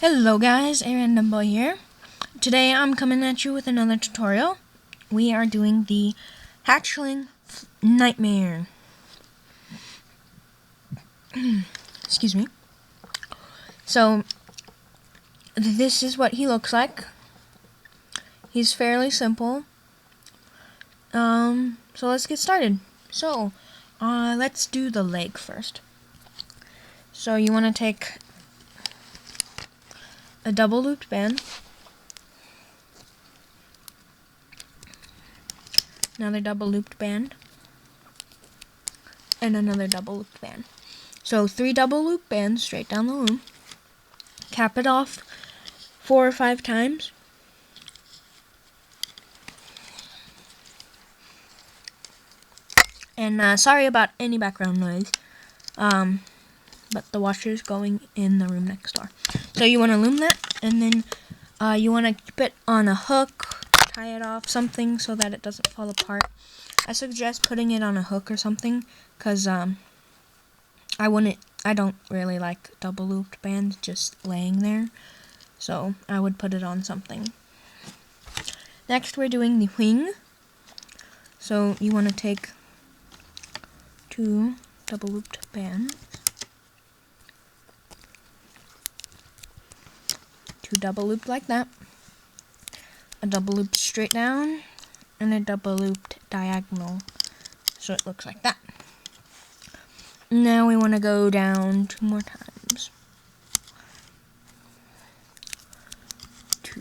Hello guys, A Random Boy here. Today I'm coming at you with another tutorial. We are doing the Hatchling Nightmare. Excuse me. So, this is what he looks like. He's fairly simple. So let's get started. So, let's do the leg first. So you want to take a double looped band, another double looped band, and another double looped band. So 3 double loop bands straight down the loom. Cap it off 4 or 5 times. And sorry about any background noise, but the washer is going in the room next door. So you want to loom that, and then you want to keep it on a hook, tie it off something so that it doesn't fall apart. I suggest putting it on a hook or something, because I don't really like double looped bands just laying there, so I would put it on something. Next we're doing the wing. So you want to take 2 double looped bands, 2 double looped like that, a double looped straight down, and a double looped diagonal, so it looks like that. Now we want to go down 2 more times. 2.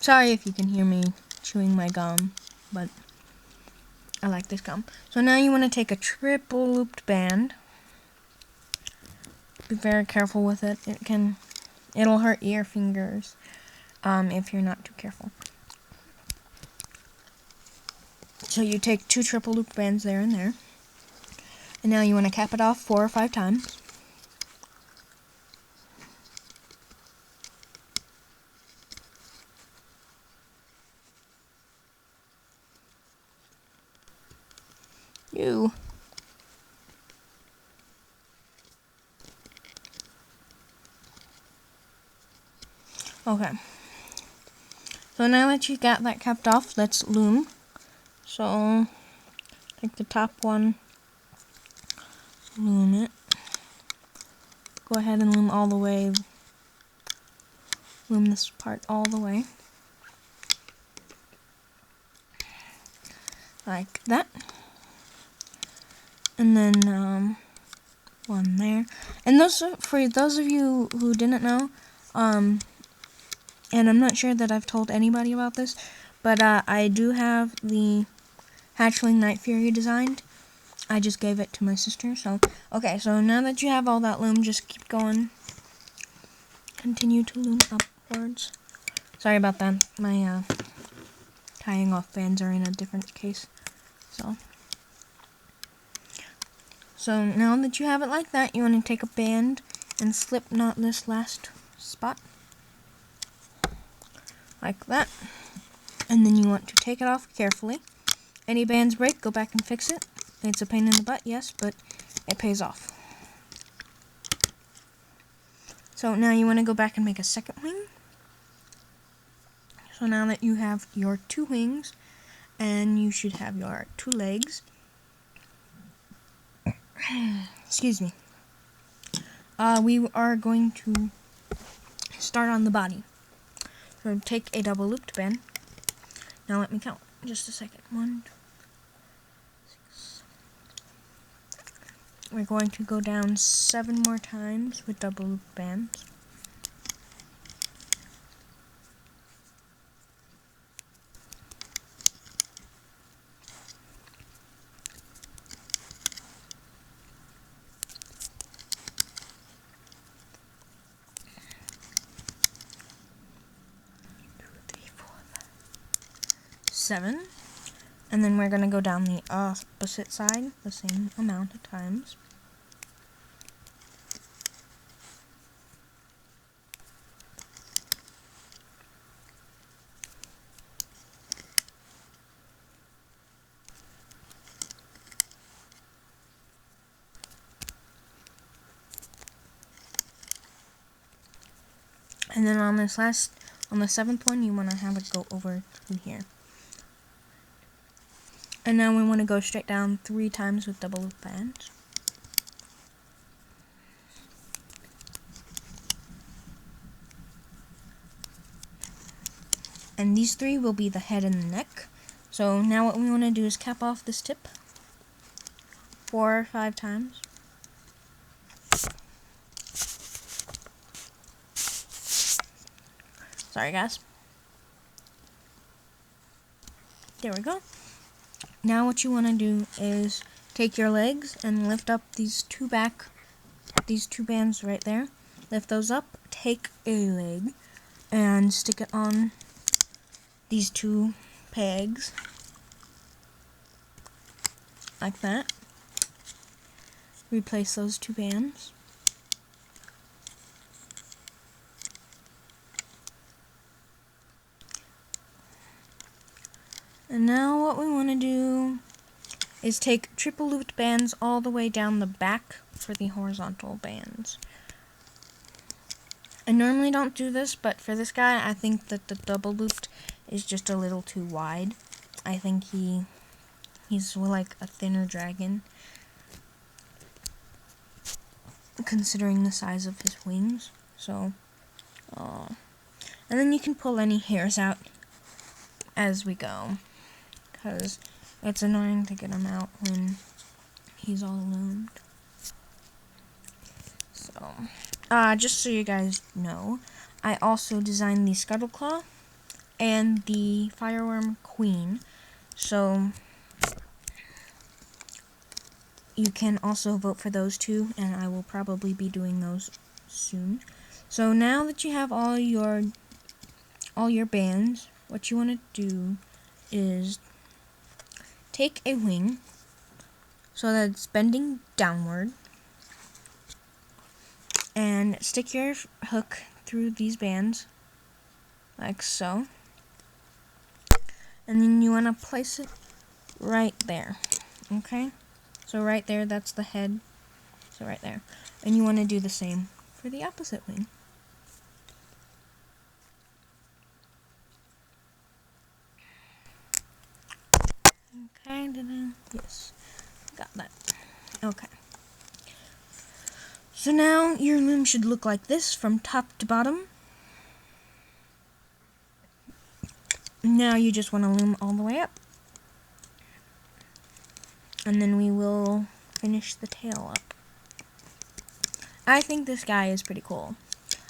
Sorry if you can hear me chewing my gum, but I like this gum. So now you want to take a triple looped band. Be very careful with it. It'll hurt your fingers if you're not too careful. So you take 2 triple loop bands there and there. And now you want to cap it off 4 or 5 times. Okay. So now that you got that capped off, let's loom. So take the top one, loom it. Go ahead and loom all the way. Loom this part all the way. Like that. And then one there. And for those of you who didn't know, and I'm not sure that I've told anybody about this, but I do have the Hatchling Night Fury designed. I just gave it to my sister. So okay, so now that you have all that loom, just keep going. Continue to loom upwards. Sorry about that. My tying off bands are in a different case. So now that you have it like that, you want to take a band and slip knot this last spot. Like that. And then you want to take it off carefully. Any bands break, go back and fix it. It's a pain in the butt, yes, but it pays off. So now you want to go back and make a second wing. So now that you have your 2 wings, and you should have your 2 legs. Excuse me. We are going to start on the body. So take a double looped band. Now let me count. Just a second. 1, 2, 6. We're going to go down 7 more times with double loop bands. Seven, and then we're going to go down the opposite side the same amount of times. And then on the 7th one, you want to have it go over to here. And now we want to go straight down 3 times with double loop bands. And these 3 will be the head and the neck. So now what we want to do is cap off this tip 4 or 5 times. Sorry guys. There we go. Now what you want to do is take your legs and lift up these 2 bands right there. Lift those up, take a leg, and stick it on these 2 pegs. Like that. Replace those 2 bands. And now what we want to do is take triple looped bands all the way down the back for the horizontal bands. I normally don't do this, but for this guy, I think that the double looped is just a little too wide. I think he's like a thinner dragon, considering the size of his wings. So, and then you can pull any hairs out as we go, because it's annoying to get him out when he's all loomed. So, just so you guys know, I also designed the Scuttleclaw and the Fireworm Queen, so you can also vote for those 2, and I will probably be doing those soon. So now that you have all your bands, what you want to do is take a wing so that it's bending downward, and stick your hook through these bands like so, and then you want to place it right there. Okay, so right there, that's the head, so right there, and you want to do the same for the opposite wing. Okay, yes, got that. Okay. So now your loom should look like this from top to bottom. Now you just want to loom all the way up. And then we will finish the tail up. I think this guy is pretty cool.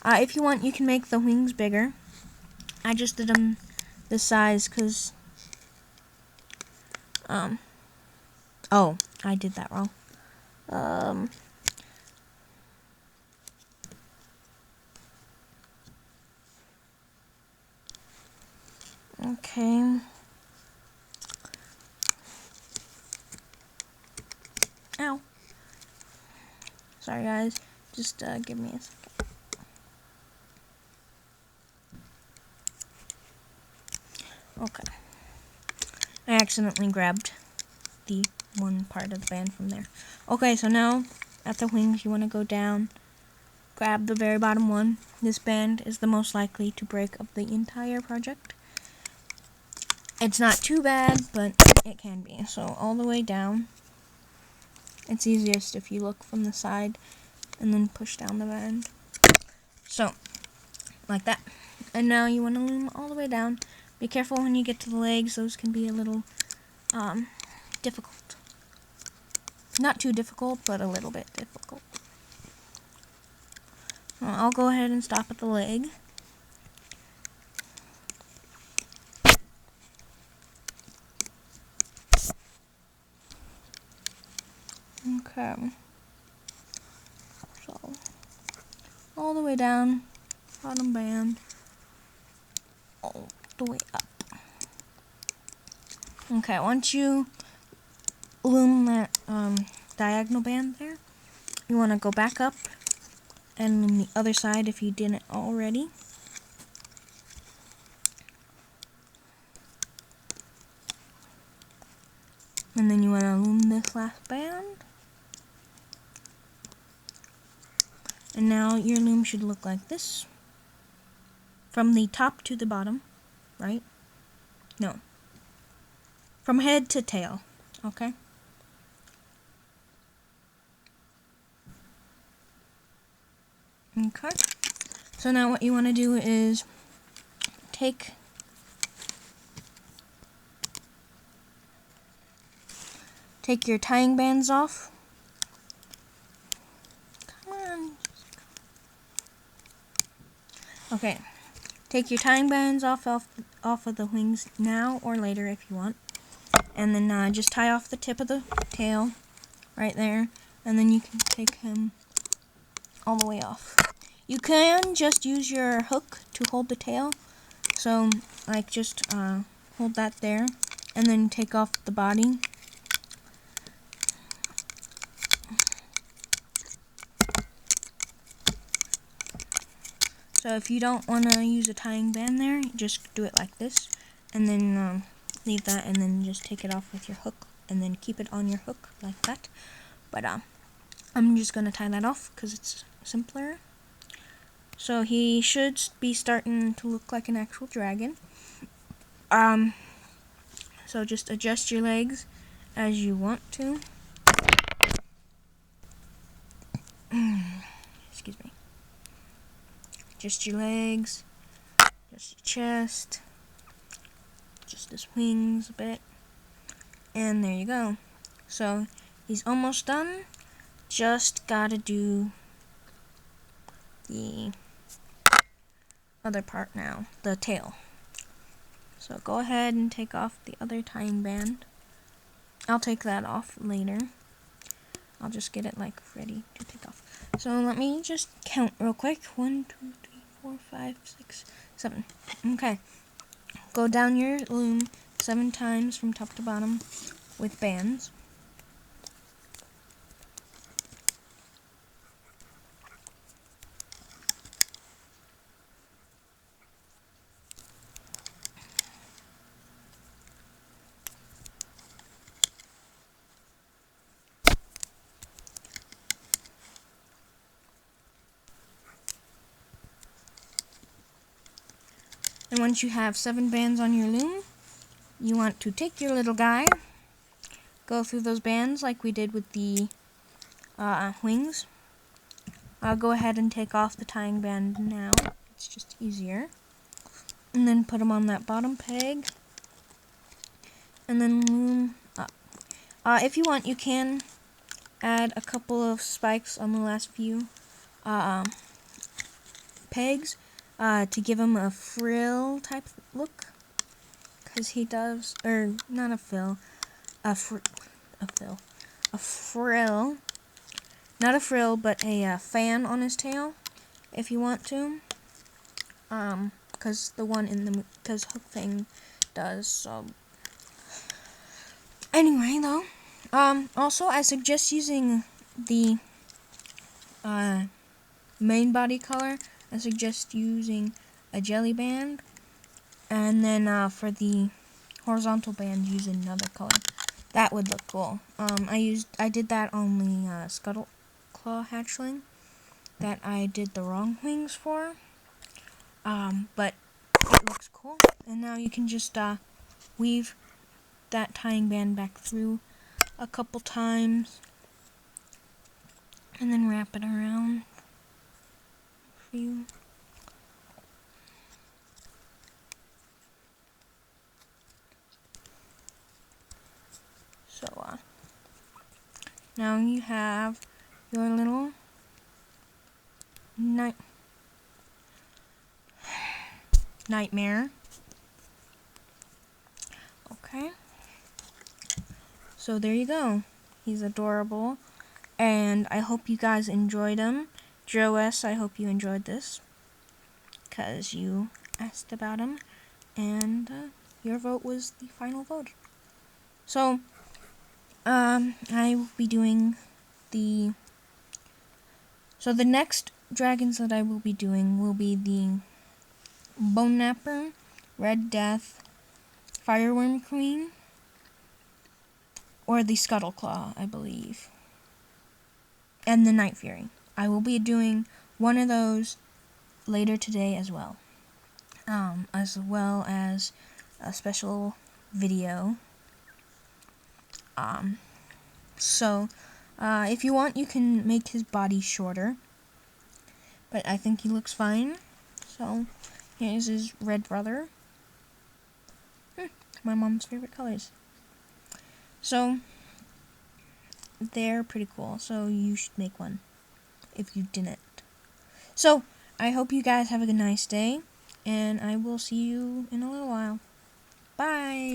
If you want, you can make the wings bigger. I just did them this size because oh, I did that wrong. Okay. Ow. Sorry guys, just give me a second. Okay. I accidentally grabbed the one part of the band from there. Okay, so now at the wings you want to go down, grab the very bottom one. This band is the most likely to break of the entire project. It's not too bad, but it can be. So all the way down. It's easiest if you look from the side and then push down the band. So, like that. And now you want to loom all the way down. Be careful when you get to the legs. Those can be a little difficult. Not too difficult, but a little bit difficult. I'll go ahead and stop at the leg. Okay. So, all the way down, bottom band, all the way up. Okay, once you loom that diagonal band there, you want to go back up and loom the other side if you didn't already. And then you want to loom this last band. And now your loom should look like this. from the top to the bottom, right? No. From head to tail, okay? Okay. So now what you want to do is take your tying bands off. Come on. Okay. Take your tying bands off of the wings now or later if you want. And then just tie off the tip of the tail right there. And then you can take him all the way off. You can just use your hook to hold the tail. So, like, just hold that there. And then take off the body. So if you don't want to use a tying band there, just do it like this. And then leave that and then just take it off with your hook. And then keep it on your hook like that. But I'm just going to tie that off because it's simpler. So he should be starting to look like an actual dragon. So just adjust your legs as you want to. Excuse me. Just your legs, just your chest, just his wings a bit, and there you go. So he's almost done. Just gotta do the other part now, the tail. So go ahead and take off the other tying band. I'll take that off later. I'll just get it like ready to take off. So let me just count real quick. 1, 2, 3, 4, 5, 6, 7. Okay. Go down your loom 7 times from top to bottom with bands. And once you have 7 bands on your loom, you want to take your little guy, go through those bands like we did with the wings. I'll go ahead and take off the tying band now. It's just easier. And then put them on that bottom peg. And then loom up. If you want, you can add a couple of spikes on the last few pegs to give him a frill type look. Because he does, or not a frill, a frill. Not a frill, but a fan on his tail, if you want to. Because the one in the, because Hook Fang does, so. Anyway, though, also I suggest using the main body color. I suggest using a jelly band, and then for the horizontal band, use another color. That would look cool. I did that on the Scuttle Claw hatchling that I did the wrong wings for. But it looks cool. And now you can just weave that tying band back through a couple times and then wrap it around for you. So now you have your little nightmare. Okay. So there you go. He's adorable. And I hope you guys enjoyed him. Joe S., I hope you enjoyed this. Because you asked about him. And your vote was the final vote. So, I will be doing the... So the next dragons that I will be doing will be the Bone Napper, Red Death, Fireworm Queen, or the Scuttle Claw, I believe, and the Night Fury. I will be doing one of those later today as well. as well as a special video. So if you want, you can make his body shorter, but I think he looks fine. So here's his red brother. My mom's favorite colors. So they're pretty cool, so you should make one if you didn't. So I hope you guys have a nice day, and I will see you in a little while. Bye!